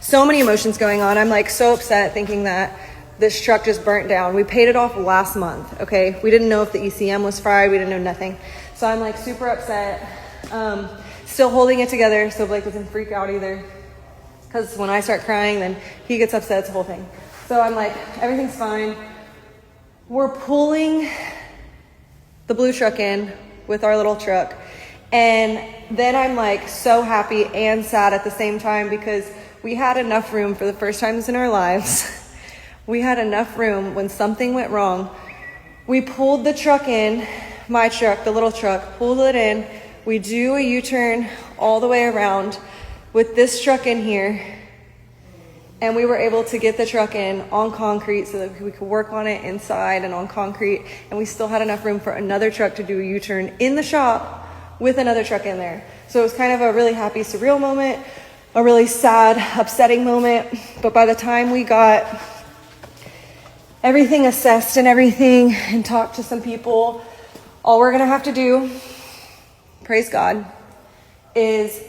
so many emotions going on. I'm like so upset thinking that this truck just burnt down. We paid it off last month, okay? We didn't know if the ECM was fried. We didn't know nothing. So I'm like super upset. Still holding it together so Blake doesn't freak out either. Because when I start crying, then he gets upset. It's the whole thing. So I'm like, everything's fine. We're pulling the blue truck in with our little truck. And then I'm like so happy and sad at the same time because we had enough room for the first times in our lives. We had enough room when something went wrong. We pulled the truck in, my truck, the little truck, pulled it in. We do a U-turn all the way around with this truck in here. And we were able to get the truck in on concrete so that we could work on it inside and on concrete. And we still had enough room for another truck to do a U-turn in the shop with another truck in there. So it was kind of a really happy, surreal moment, a really sad, upsetting moment. But by the time we got everything assessed and everything and talked to some people, all we're gonna have to do, praise God, is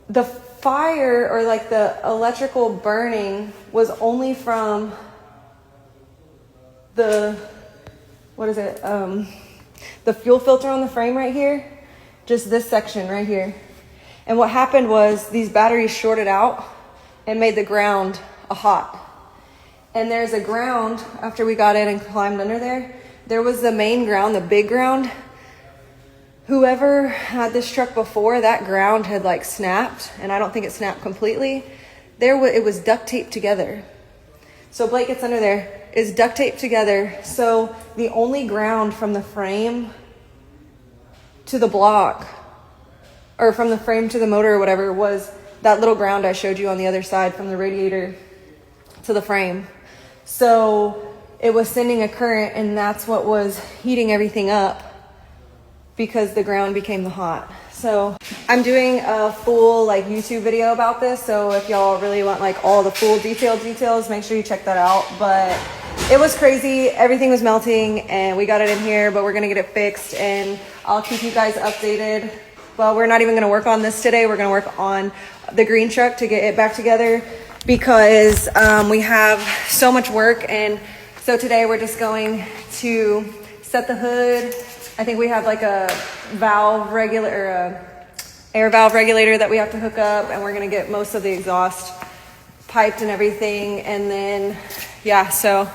the fire or like the electrical burning was only from the, the fuel filter on the frame right here, just this section right here. And what happened was these batteries shorted out and made the ground hot. And there's a ground, after we got in and climbed under there was the main ground, the big ground. Whoever had this truck before, that ground had like snapped, and I don't think it snapped completely. It was duct taped together. So Blake gets under there, is duct taped together. So the only ground from the frame to the block, or from the frame to the motor or whatever, was that little ground I showed you on the other side from the radiator to the frame. So it was sending a current, and that's what was heating everything up because the ground became the hot. So I'm doing a full like YouTube video about this. So if y'all really want like all the full details, make sure you check that out. But it was crazy. Everything was melting and we got it in here, but we're gonna get it fixed and I'll keep you guys updated. Well, we're not even gonna work on this today. We're gonna work on the green truck to get it back together because we have so much work. And so today we're just going to set the hood. I think we have like a air valve regulator that we have to hook up, and we're gonna get most of the exhaust piped and everything. And then, yeah, so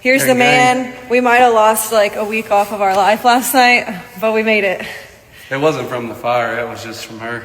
here's the man. We might have lost like a week off of our life last night, but we made it. It wasn't from the fire, it was just from her.